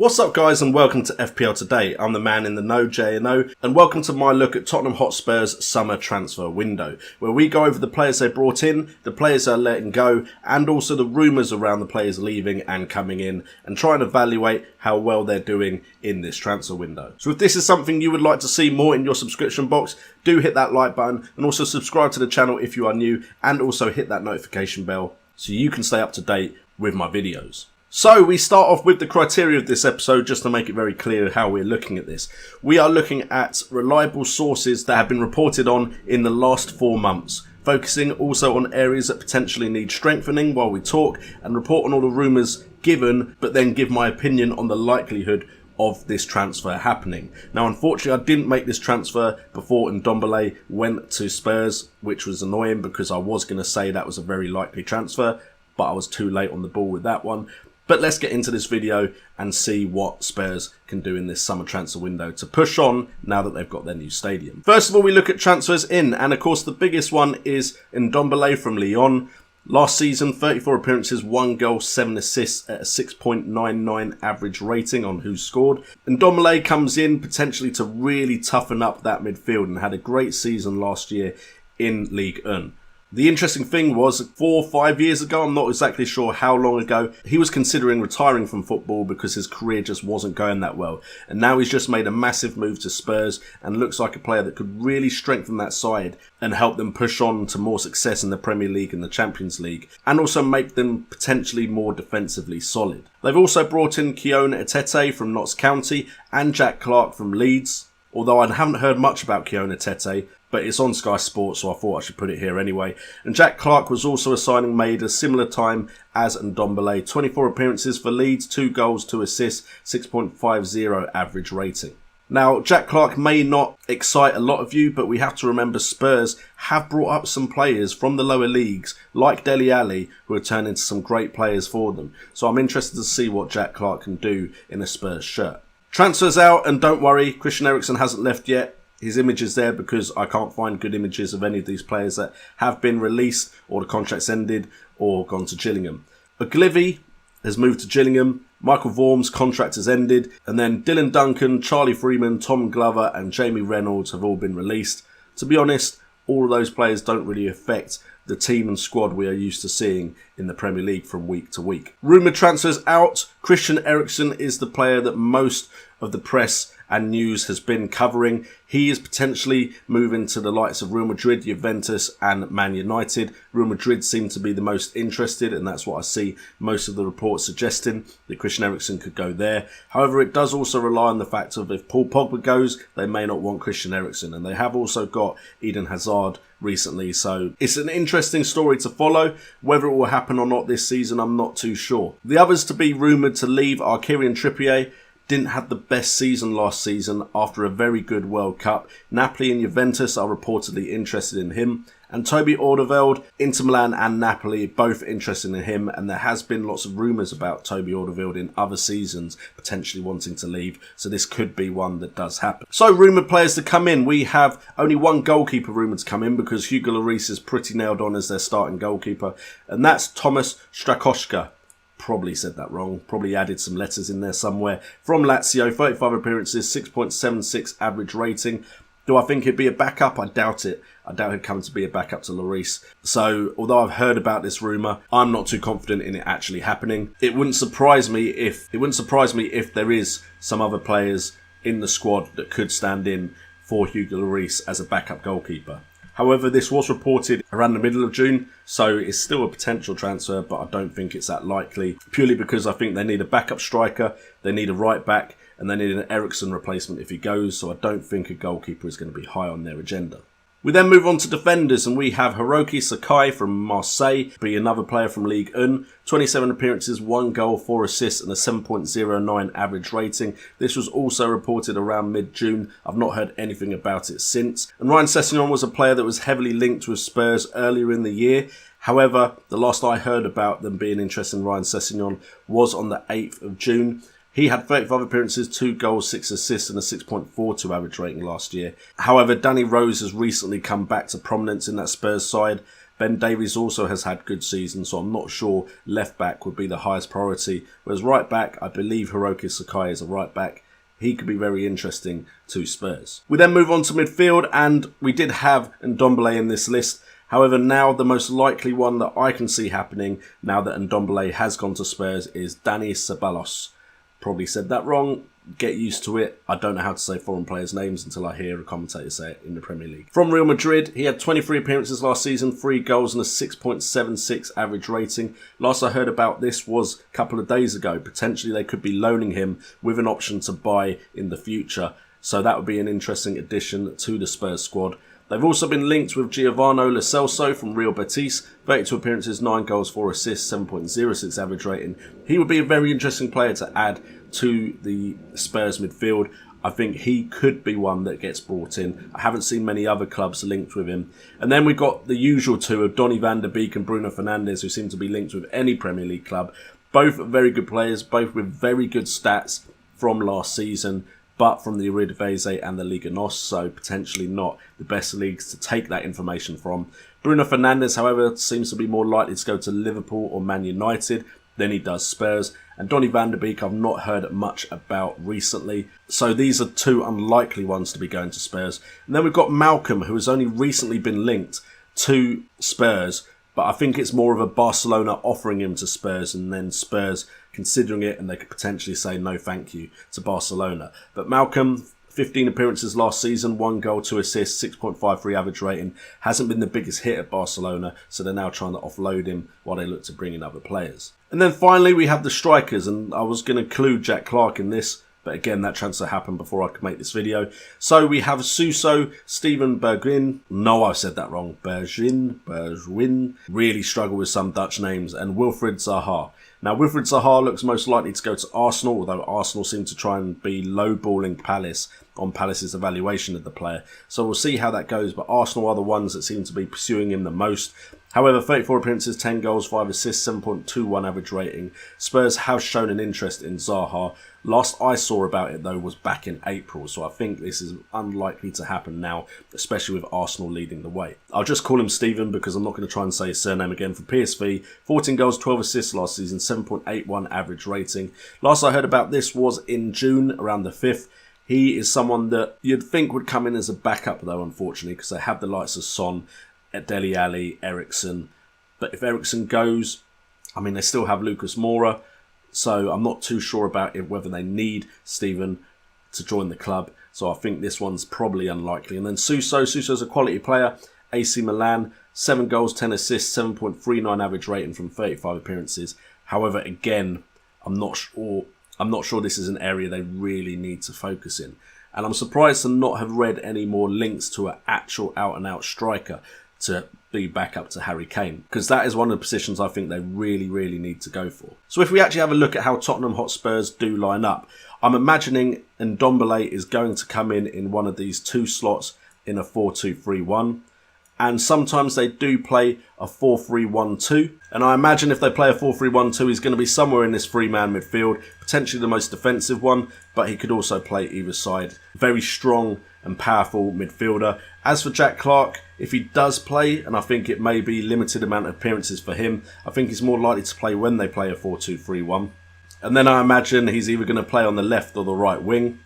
What's up guys and welcome to FPL Today. I'm the man in the know, JNO, and welcome to my look at Tottenham Hotspurs summer transfer window, where we go over the players they brought in, the players they're letting go, and also the rumours around the players leaving and coming in, and try and evaluate how well they're doing in this transfer window. So if this is something you would like to see more in your subscription box, do hit that like button and also subscribe to the channel if you are new, and also hit that notification bell so you can stay up to date with my videos. So we start off with the criteria of this episode, just to make it very clear how we're looking at this. We are looking at reliable sources that have been reported on in the last 4 months, focusing also on areas that potentially need strengthening while we talk, and report on all the rumours given, but then give my opinion on the likelihood of this transfer happening. Now, unfortunately, I didn't make this transfer before Ndombele went to Spurs, which was annoying because I was going to say that was a very likely transfer, but I was too late on the ball with that one. But let's get into this video and see what Spurs can do in this summer transfer window to push on now that they've got their new stadium. First of all, we look at transfers in, and of course the biggest one is Ndombele from Lyon. Last season, 34 appearances, 1 goal, 7 assists at a 6.99 average rating on who scored. Ndombele comes in potentially to really toughen up that midfield and had a great season last year in Ligue 1. The interesting thing was 4 or 5 years ago, I'm not exactly sure how long ago, he was considering retiring from football because his career just wasn't going that well. And now he's just made a massive move to Spurs and looks like a player that could really strengthen that side and help them push on to more success in the Premier League and the Champions League, and also make them potentially more defensively solid. They've also brought in Kieran Trippier from Notts County and Jack Clarke from Leeds, although I haven't heard much about Kieran Trippier, but it's on Sky Sports, so I thought I should put it here anyway. And Jack Clarke was also a signing made a similar time as Ndombele. 24 appearances for Leeds, 2 goals, 2 assists, 6.50 average rating. Now, Jack Clarke may not excite a lot of you, but we have to remember Spurs have brought up some players from the lower leagues, like Dele Alli, who are turning into some great players for them. So I'm interested to see what Jack Clarke can do in a Spurs shirt. Transfers out, and don't worry, Christian Eriksen hasn't left yet. His image is there because I can't find good images of any of these players that have been released or the contracts ended or gone to Gillingham. Ogilvy has moved to Gillingham, Michael Vaughan's contract has ended, and then Dylan Duncan, Charlie Freeman, Tom Glover and Jamie Reynolds have all been released. To be honest, all of those players don't really affect the team and squad we are used to seeing in the Premier League from week to week. Rumoured transfers out. Christian Eriksen is the player that most of the press and news has been covering. He is potentially moving to the likes of Real Madrid, Juventus and Man United. Real Madrid seem to be the most interested, and that's what I see most of the reports suggesting, that Christian Eriksen could go there. However, it does also rely on the fact of if Paul Pogba goes, they may not want Christian Eriksen, and they have also got Eden Hazard recently, so it's an interesting story to follow. Whether it will happen or not this season, I'm not too sure. The others to be rumoured to leave are Kieran Trippier. Didn't have the best season last season after a very good World Cup. Napoli and Juventus are reportedly interested in him. And Toby Alderweireld, Inter Milan and Napoli both interested in him, and there has been lots of rumours about Toby Alderweireld in other seasons potentially wanting to leave, so this could be one that does happen. So rumoured players to come in, we have only one goalkeeper rumoured to come in because Hugo Lloris is pretty nailed on as their starting goalkeeper, and that's Tomasz Strakosza. Probably said that wrong, probably added some letters in there somewhere. From Lazio, 35 appearances, 6.76 average rating. Do I think he'd be a backup? I doubt it. I doubt he'd come to be a backup to Lloris. So, although I've heard about this rumour, I'm not too confident in it actually happening. It wouldn't surprise me if there is some other players in the squad that could stand in for Hugo Lloris as a backup goalkeeper. However, this was reported around the middle of June, so it's still a potential transfer, but I don't think it's that likely, purely because I think they need a backup striker, they need a right back, and they need an Eriksen replacement if he goes, so I don't think a goalkeeper is going to be high on their agenda. We then move on to defenders, and we have Hiroki Sakai from Marseille, be another player from Ligue 1. 27 appearances, 1 goal, 4 assists and a 7.09 average rating. This was also reported around mid-June. I've not heard anything about it since. And Ryan Sessegnon was a player that was heavily linked with Spurs earlier in the year. However, the last I heard about them being interested in Ryan Sessegnon was on the 8th of June. He had 35 appearances, 2 goals, 6 assists and a 6.42 average rating last year. However, Danny Rose has recently come back to prominence in that Spurs side. Ben Davies also has had good seasons, so I'm not sure left back would be the highest priority. Whereas right back, I believe Hiroki Sakai is a right back. He could be very interesting to Spurs. We then move on to midfield, and we did have Ndombele in this list. However, now the most likely one that I can see happening now that Ndombele has gone to Spurs is Dani Ceballos. Probably said that wrong. Get used to it. I don't know how to say foreign players' names until I hear a commentator say it in the Premier League. From Real Madrid, he had 23 appearances last season, 3 goals and a 6.76 average rating. Last I heard about this was a couple of days ago. Potentially they could be loaning him with an option to buy in the future. So that would be an interesting addition to the Spurs squad. They've also been linked with Giovanni Lo Celso from Real Betis. 32 appearances, 9 goals, 4 assists, 7.06 average rating. He would be a very interesting player to add to the Spurs midfield. I think he could be one that gets brought in. I haven't seen many other clubs linked with him. And then we've got the usual two of Donny van der Beek and Bruno Fernandes, who seem to be linked with any Premier League club. Both very good players, both with very good stats from last season, but from the Eredivisie and the Liga NOS, so potentially not the best leagues to take that information from. Bruno Fernandes, however, seems to be more likely to go to Liverpool or Man United than he does Spurs. And Donny van der Beek I've not heard much about recently. So these are two unlikely ones to be going to Spurs. And then we've got Malcolm, who has only recently been linked to Spurs, but I think it's more of a Barcelona offering him to Spurs and then Spurs considering it, and they could potentially say no thank you to Barcelona. But Malcolm, 15 appearances last season, 1 goal, 2 assists, 6.53 average rating. Hasn't been the biggest hit at Barcelona, so they're now trying to offload him while they look to bring in other players. And then finally we have the strikers, and I was going to include Jack Clarke in this, but again that transfer happened before I could make this video. So we have Suso, Steven Bergwijn, no I said that wrong, Bergwijn, really struggle with some Dutch names, and Wilfried Zaha. Now, Wilfried Zaha looks most likely to go to Arsenal, although Arsenal seem to try and be lowballing Palace on Palace's evaluation of the player. So we'll see how that goes, but Arsenal are the ones that seem to be pursuing him the most. However, 34 appearances, 10 goals, 5 assists, 7.21 average rating. Spurs have shown an interest in Zaha. Last I saw about it, though, was back in April, so I think this is unlikely to happen now, especially with Arsenal leading the way. I'll just call him Steven because I'm not going to try and say his surname again. For PSV, 14 goals, 12 assists last season, 7.81 average rating. Last I heard about this was in June, around the 5th. He is someone that you'd think would come in as a backup, though, unfortunately, because they have the likes of Son, Dele Alli, Eriksen. But if Eriksen goes, I mean, they still have Lucas Moura. So I'm not too sure about whether they need Steven to join the club. So I think this one's probably unlikely. And then Suso's a quality player. AC Milan, 7 goals, 10 assists, 7.39 average rating from 35 appearances. However, again, I'm not sure this is an area they really need to focus in. And I'm surprised to not have read any more links to an actual out-and-out striker to be back up to Harry Kane, because that is one of the positions I think they really, really need to go for. So if we actually have a look at how Tottenham Hotspurs do line up, I'm imagining Ndombele is going to come in one of these two slots in a 4-2-3-1. And sometimes they do play a 4-3-1-2. And I imagine if they play a 4-3-1-2, he's going to be somewhere in this 3-man midfield, potentially the most defensive one, but he could also play either side. Very strong and powerful midfielder. As for Jack Clarke, if he does play, and I think it may be limited amount of appearances for him, I think he's more likely to play when they play a 4-2-3-1. And then I imagine he's either going to play on the left or the right wing.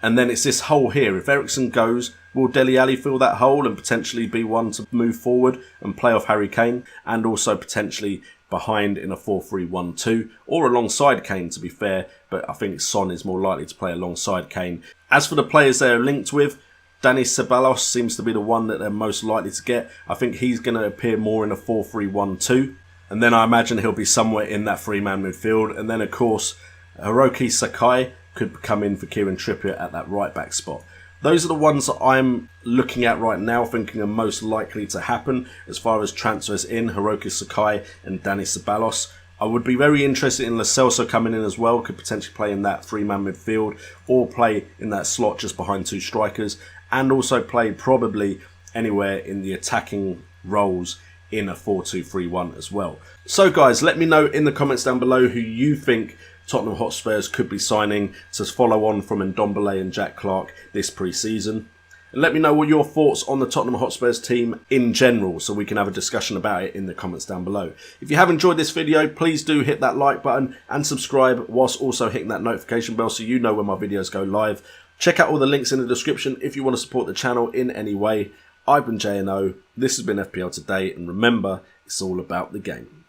And then it's this hole here. If Eriksen goes, will Dele Alli fill that hole and potentially be one to move forward and play off Harry Kane, and also potentially behind in a 4-3-1-2 or alongside Kane, to be fair, but I think Son is more likely to play alongside Kane. As for the players they're linked with, Dani Ceballos seems to be the one that they're most likely to get. I think he's going to appear more in a 4-3-1-2, and then I imagine he'll be somewhere in that 3-man midfield. And then of course Hiroki Sakai could come in for Kieran Trippier at that right back spot. Those are the ones that I'm looking at right now, thinking are most likely to happen as far as transfers in, Hiroki Sakai and Dani Ceballos. I would be very interested in Celso coming in as well, could potentially play in that 3-man midfield or play in that slot just behind two strikers, and also play probably anywhere in the attacking roles in a 4-2-3-1 as well. So guys, let me know in the comments down below who you think Tottenham Hotspurs could be signing to follow on from Ndombele and Jack Clarke this pre-season. And let me know what your thoughts on the Tottenham Hotspurs team in general, so we can have a discussion about it in the comments down below. If you have enjoyed this video, please do hit that like button and subscribe, whilst also hitting that notification bell so you know when my videos go live. Check out all the links in the description if you want to support the channel in any way. I've been JNO, this has been FPL Today, and remember, it's all about the game.